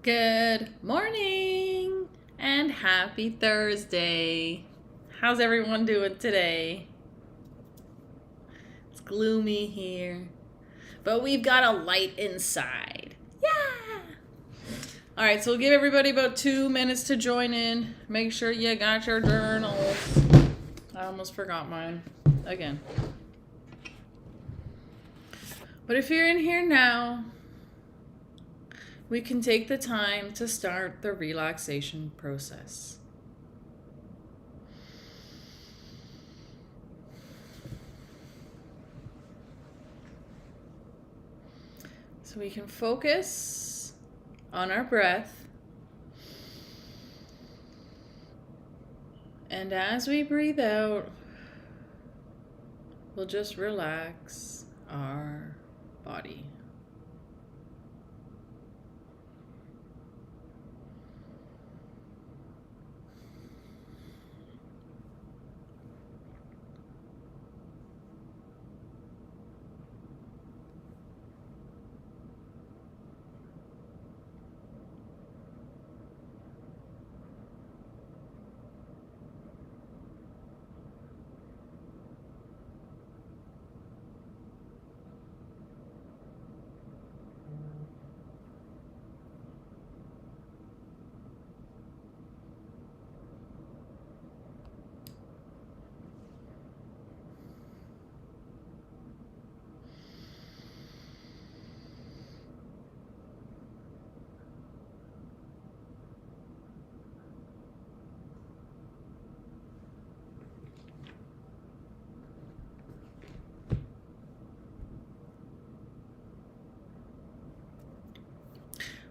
Good morning and happy Thursday. How's everyone doing today? It's gloomy here, but we've got a light inside. Yeah! All right, so we'll give everybody about 2 minutes to join in. Make sure you got your journals. I almost forgot mine again. But if you're in here now, we can take the time to start the relaxation process. So we can focus on our breath. And as we breathe out, we'll just relax our body.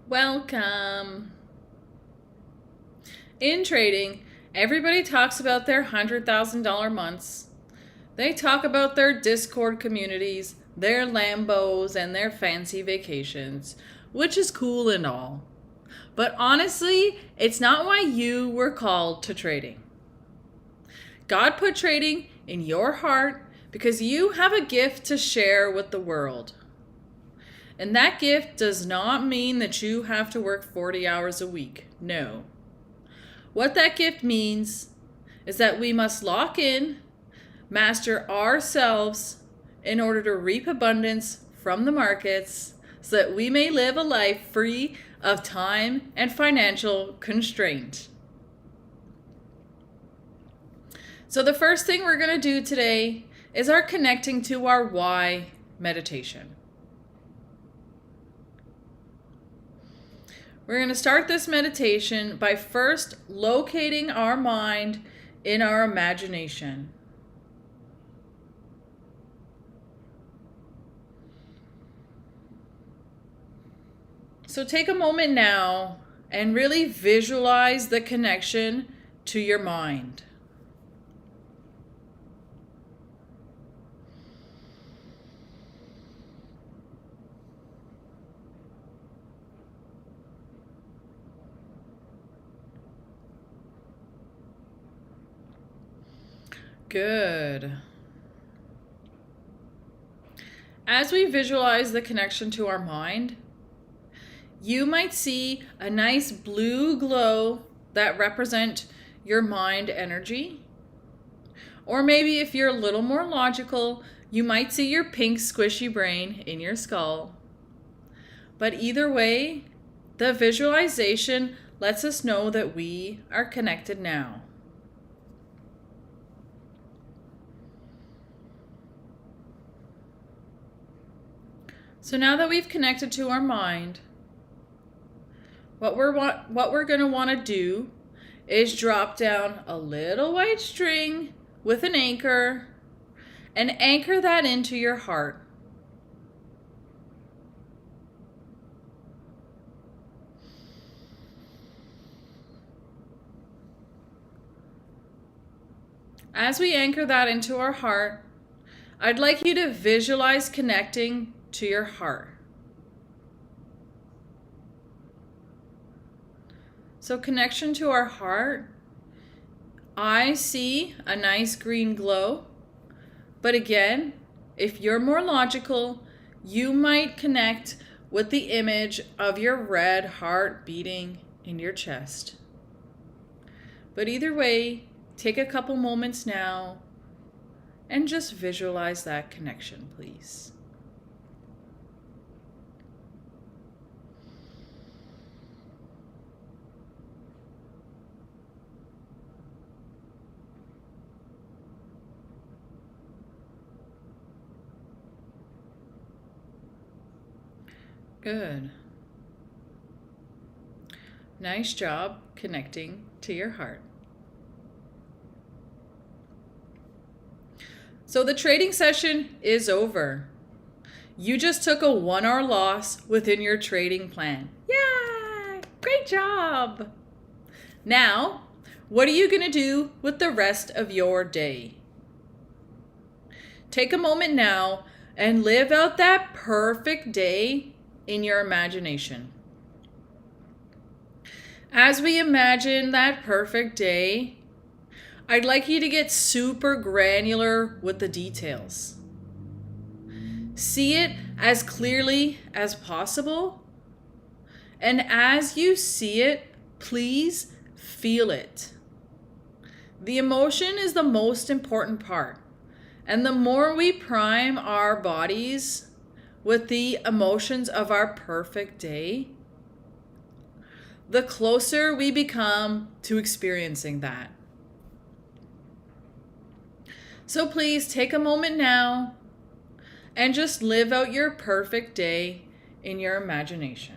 Welcome. In trading, everybody talks about their $100,000 months. They talk about their Discord communities, their Lambos, and their fancy vacations, which is cool and all. But honestly, it's not why you were called to trading. God put trading in your heart because you have a gift to share with the world. And that gift does not mean that you have to work 40 hours a week. No. What that gift means is that we must lock in, master ourselves in order to reap abundance from the markets so that we may live a life free of time and financial constraint. So the first thing we're going to do today is our connecting to our why meditation. We're going to start this meditation by first locating our mind in our imagination. So take a moment now and really visualize the connection to your mind. Good. As we visualize the connection to our mind, you might see a nice blue glow that represent your mind energy. Or maybe if you're a little more logical, you might see your pink squishy brain in your skull. But either way, the visualization lets us know that we are connected now. So now that we've connected to our mind, what we're going to want to do is drop down a little white string with an anchor and anchor that into your heart. As we anchor that into our heart, I'd like you to visualize connecting to your heart. So connection to our heart, I see a nice green glow, but again, if you're more logical, you might connect with the image of your red heart beating in your chest. But either way, take a couple moments now and just visualize that connection, please. Good. Nice job connecting to your heart. So the trading session is over. You just took a 1 hour loss within your trading plan. Yay! Great job! Now, what are you going to do with the rest of your day? Take a moment now and live out that perfect day in your imagination. As we imagine that perfect day, I'd like you to get super granular with the details. See it as clearly as possible. And as you see it, please feel it. The emotion is the most important part. And the more we prime our bodies with the emotions of our perfect day, the closer we become to experiencing that. So please take a moment now and just live out your perfect day in your imagination.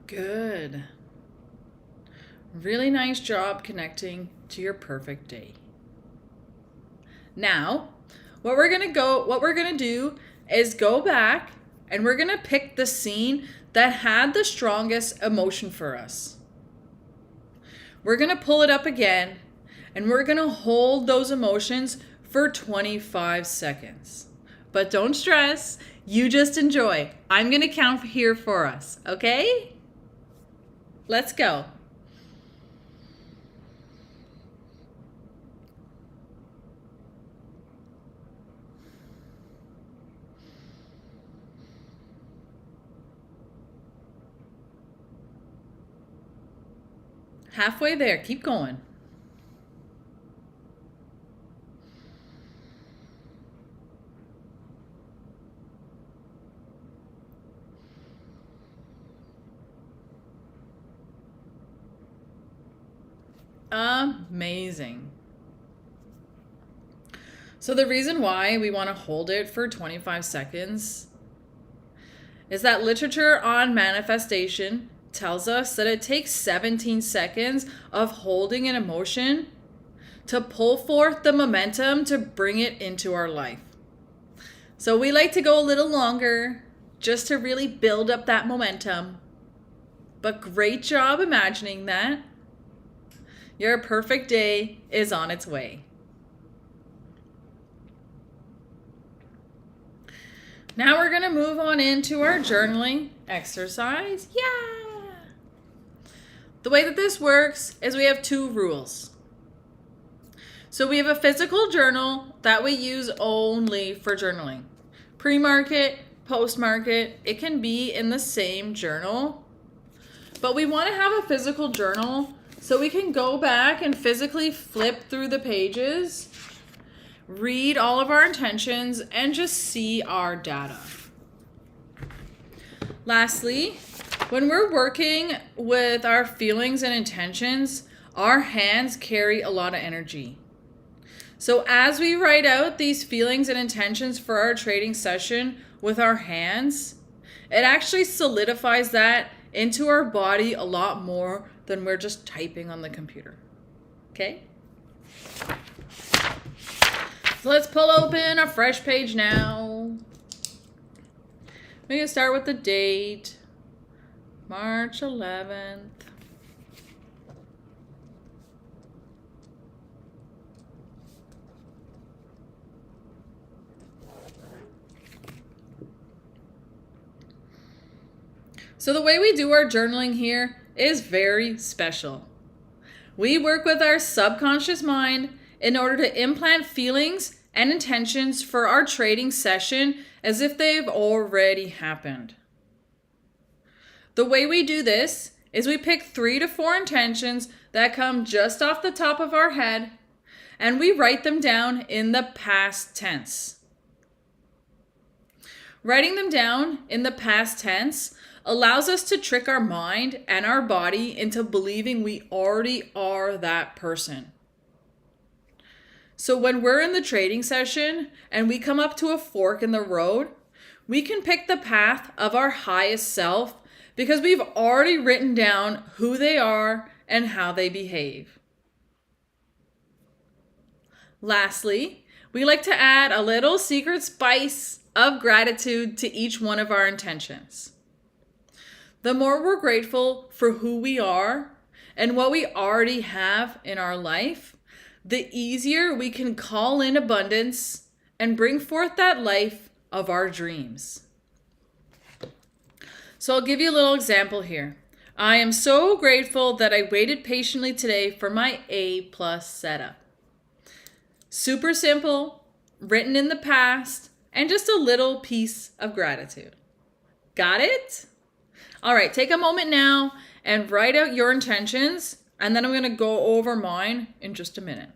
Good. Really nice job connecting to your perfect day. Now, what we're going to do is go back and we're going to pick the scene that had the strongest emotion for us. We're going to pull it up again and we're going to hold those emotions for 25 seconds. But don't stress, you just enjoy. I'm going to count here for us, okay? Let's go. Halfway there, keep going. Amazing. So the reason why we want to hold it for 25 seconds is that literature on manifestation tells us that it takes 17 seconds of holding an emotion to pull forth the momentum to bring it into our life. So we like to go a little longer just to really build up that momentum. But great job imagining that. Your perfect day is on its way. Now we're going to move on into our journaling exercise. Yeah! The way that this works is we have 2 rules. So we have a physical journal that we use only for journaling. Pre-market, post-market, it can be in the same journal. But we want to have a physical journal so we can go back and physically flip through the pages, read all of our intentions, and just see our data. Lastly, when we're working with our feelings and intentions, our hands carry a lot of energy. So as we write out these feelings and intentions for our trading session with our hands, it actually solidifies that into our body a lot more than we're just typing on the computer. Okay? So let's pull open a fresh page now. We're going to start with the date, March 11th. So the way we do our journaling here is very special. We work with our subconscious mind in order to implant feelings and intentions for our trading session as if they've already happened. The way we do this is we pick 3 to 4 intentions that come just off the top of our head, and we write them down in the past tense. Writing them down in the past tense allows us to trick our mind and our body into believing we already are that person. So when we're in the trading session and we come up to a fork in the road, we can pick the path of our highest self because we've already written down who they are and how they behave. Lastly, we like to add a little secret spice of gratitude to each one of our intentions. The more we're grateful for who we are and what we already have in our life, the easier we can call in abundance and bring forth that life of our dreams. So I'll give you a little example here. I am so grateful that I waited patiently today for my A+ setup. Super simple, written in the past, and just a little piece of gratitude. Got it? All right, take a moment now and write out your intentions, and then I'm going to go over mine in just a minute.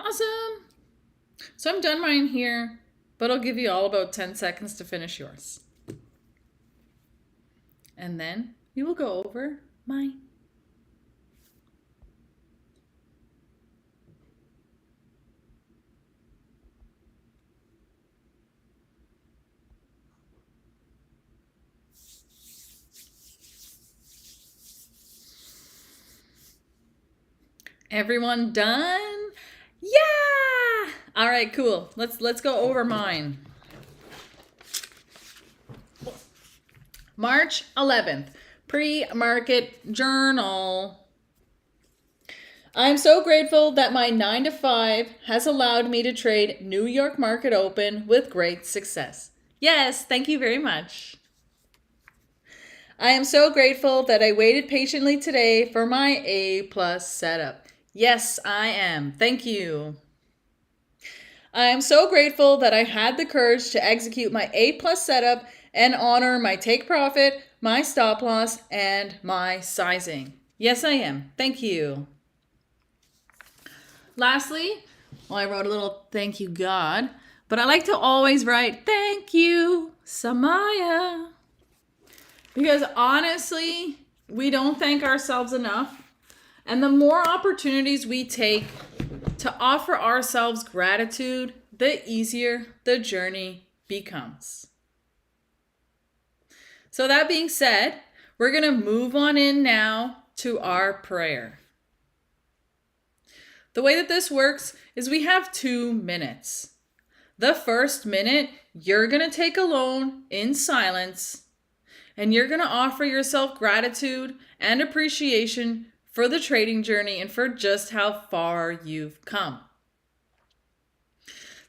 Awesome. So I'm done mine here, but I'll give you all about 10 seconds to finish yours. And then we will go over mine. Everyone done? Yeah! All right, cool. Let's go over mine. March 11th, pre-market journal. I'm so grateful that my 9 to 5 has allowed me to trade New York market open with great success. Yes, thank you very much. I am so grateful that I waited patiently today for my A plus setup. Yes, I am. Thank you. I am so grateful that I had the courage to execute my A plus setup and honor my take profit, my stop loss, and my sizing. Yes, I am. Thank you. Lastly, well, I wrote a little thank you, God, but I like to always write thank you, Samaya. Because honestly, we don't thank ourselves enough. And the more opportunities we take to offer ourselves gratitude, the easier the journey becomes. So that being said, we're going to move on in now to our prayer. The way that this works is we have 2 minutes. The first minute, you're going to take alone in silence, and you're going to offer yourself gratitude and appreciation for the trading journey and for just how far you've come.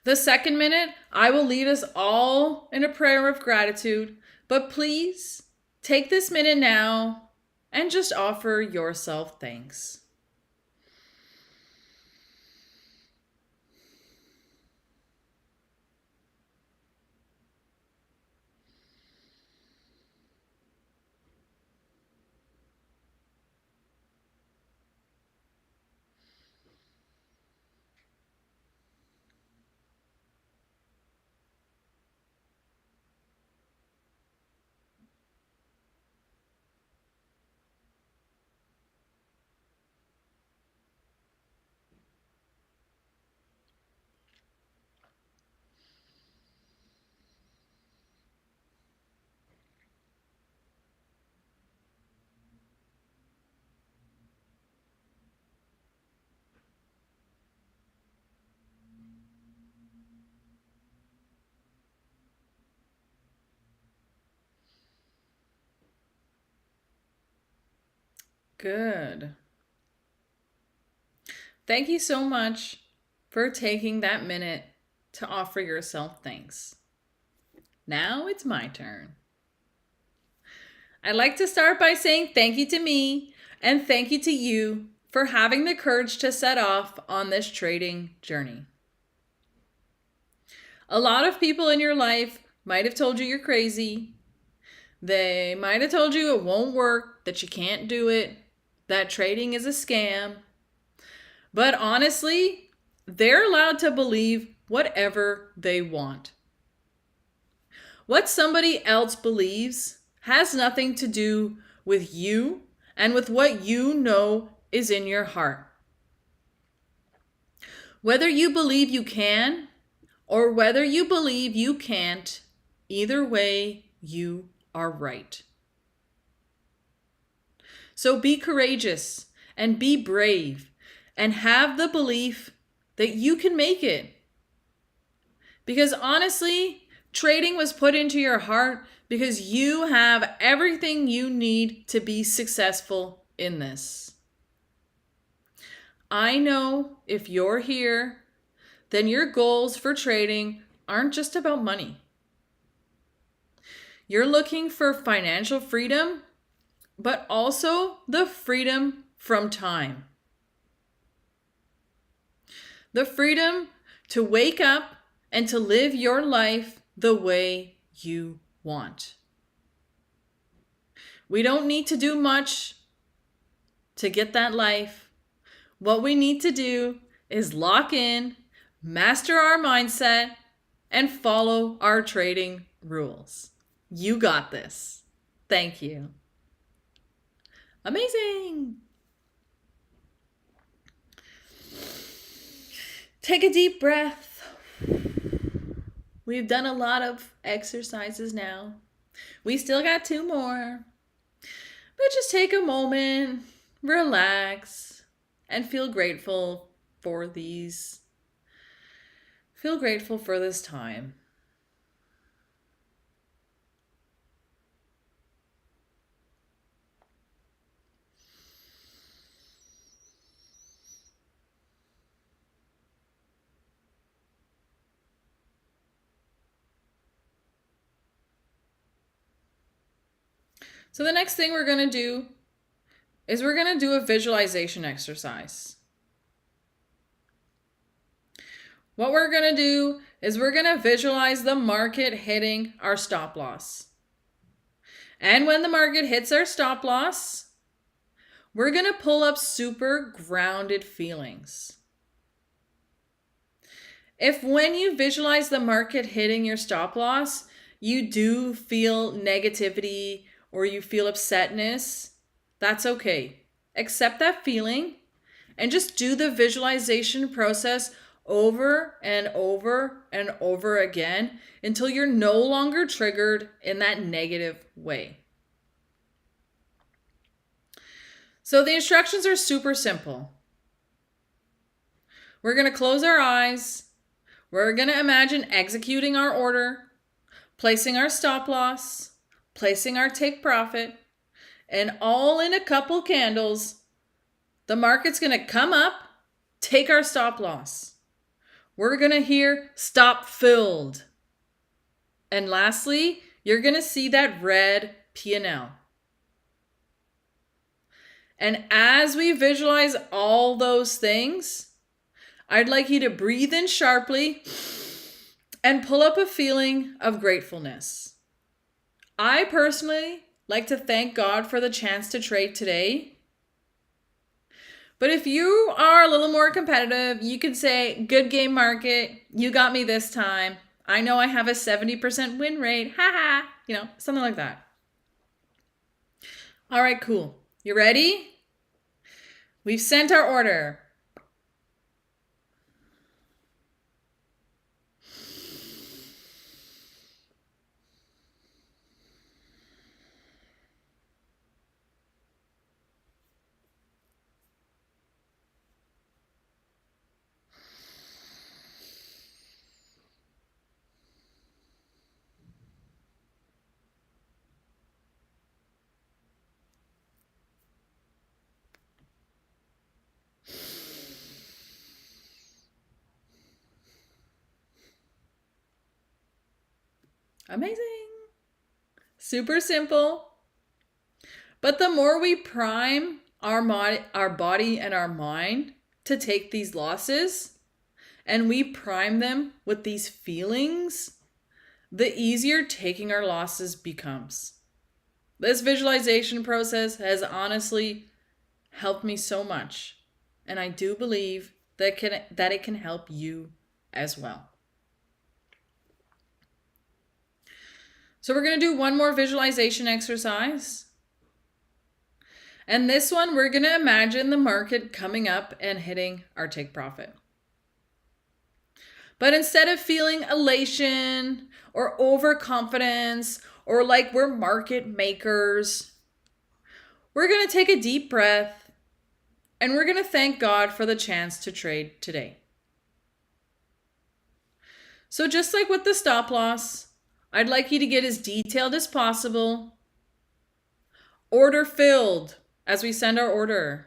The second minute, I will lead us all in a prayer of gratitude, but please take this minute now and just offer yourself thanks. Good. Thank you so much for taking that minute to offer yourself thanks. Now it's my turn. I'd like to start by saying thank you to me and thank you to you for having the courage to set off on this trading journey. A lot of people in your life might have told you you're crazy. They might have told you it won't work, that you can't do it, that trading is a scam. But honestly, they're allowed to believe whatever they want. What somebody else believes has nothing to do with you and with what you know is in your heart. Whether you believe you can or whether you believe you can't, either way, you are right. So be courageous and be brave and have the belief that you can make it. Because honestly, trading was put into your heart because you have everything you need to be successful in this. I know if you're here, then your goals for trading aren't just about money. You're looking for financial freedom, but also the freedom from time. The freedom to wake up and to live your life the way you want. We don't need to do much to get that life. What we need to do is lock in, master our mindset, and follow our trading rules. You got this. Thank you. Amazing. Take a deep breath. We've done a lot of exercises now. We still got 2 more. But just take a moment, relax, and feel grateful for these. Feel grateful for this time. So the next thing we're going to do is we're going to do a visualization exercise. What we're going to do is we're going to visualize the market hitting our stop loss. And when the market hits our stop loss, we're going to pull up super grounded feelings. If when you visualize the market hitting your stop loss, you do feel negativity or you feel upsetness, that's okay. Accept that feeling and just do the visualization process over and over and over again until you're no longer triggered in that negative way. So the instructions are super simple. We're going to close our eyes. We're going to imagine executing our order, placing our stop loss, placing our take profit, and all in a couple candles, the market's going to come up, take our stop loss. We're going to hear stop filled. And lastly, you're going to see that red P&L. And as we visualize all those things, I'd like you to breathe in sharply and pull up a feeling of gratefulness. I personally like to thank God for the chance to trade today. But if you are a little more competitive, you can say, good game market, you got me this time. I know I have a 70% win rate, haha, something like that. All right, cool. You ready? We've sent our order. Amazing. Super simple. But the more we prime our body and our mind to take these losses, and we prime them with these feelings, the easier taking our losses becomes. This visualization process has honestly helped me so much, and I do believe that it can help you as well. So we're going to do one more visualization exercise. And this one, we're going to imagine the market coming up and hitting our take profit. But instead of feeling elation or overconfidence or like we're market makers, we're going to take a deep breath and we're going to thank God for the chance to trade today. So just like with the stop loss, I'd like you to get as detailed as possible. Order filled as we send our order.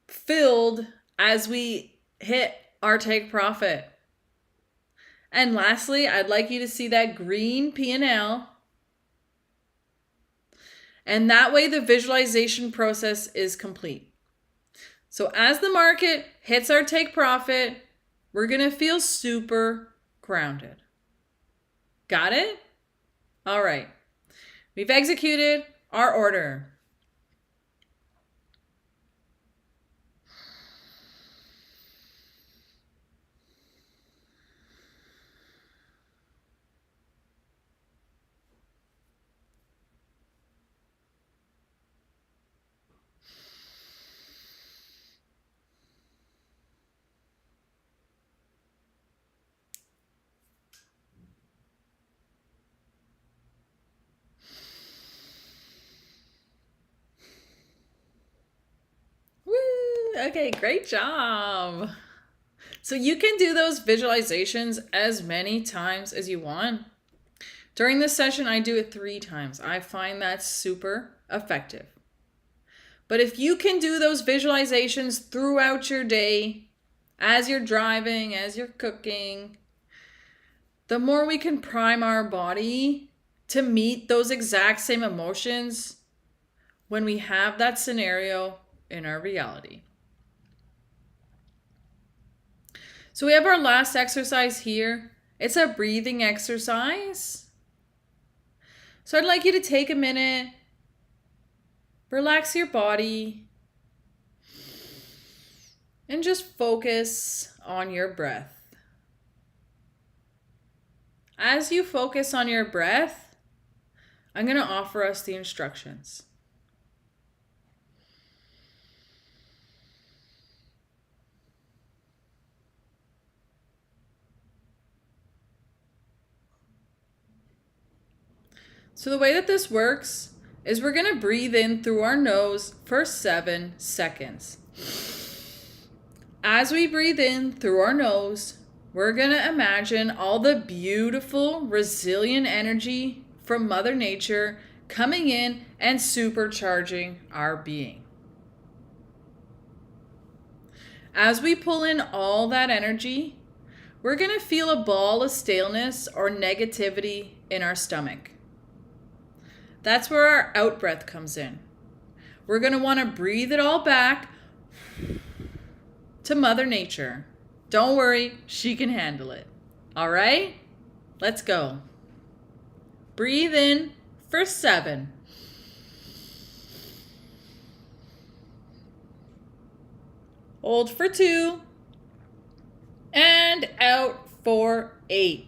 Filled as we hit our take profit. And lastly, I'd like you to see that green P&L. And that way the visualization process is complete. So as the market hits our take profit, we're going to feel super grounded. Got it? All right. We've executed our order. Okay, great job. So you can do those visualizations as many times as you want. During this session, I do it 3 times. I find that super effective. But if you can do those visualizations throughout your day, as you're driving, as you're cooking, the more we can prime our body to meet those exact same emotions when we have that scenario in our reality. So we have our last exercise here. It's a breathing exercise. So I'd like you to take a minute, relax your body, and just focus on your breath. As you focus on your breath, I'm going to offer us the instructions. So the way that this works is we're going to breathe in through our nose for 7 seconds. As we breathe in through our nose, we're going to imagine all the beautiful, resilient energy from Mother Nature coming in and supercharging our being. As we pull in all that energy, we're going to feel a ball of staleness or negativity in our stomach. That's where our out breath comes in. We're going to want to breathe it all back to Mother Nature. Don't worry, she can handle it. All right? Let's go. Breathe in for 7. Hold for 2. And out for 8.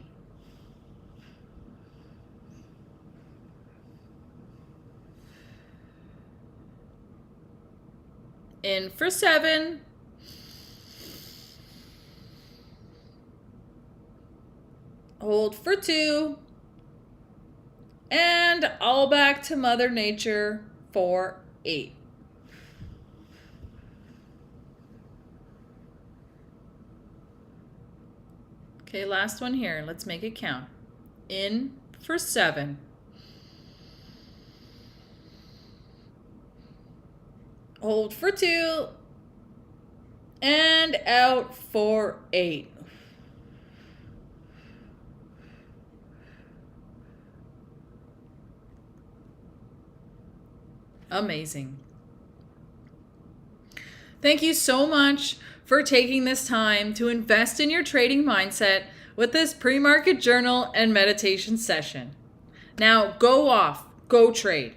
In for 7. Hold for 2. And all back to Mother Nature for 8. Okay, last one here. Let's make it count. In for 7. Hold for 2. And out for 8. Amazing. Thank you so much for taking this time to invest in your trading mindset with this pre-market journal and meditation session. Now go off, go trade.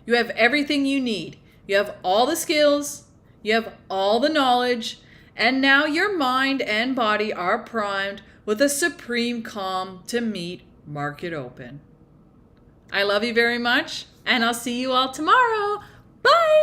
You have everything you need. You have all the skills, you have all the knowledge, and now your mind and body are primed with a supreme calm to meet market open. I love you very much, and I'll see you all tomorrow. Bye!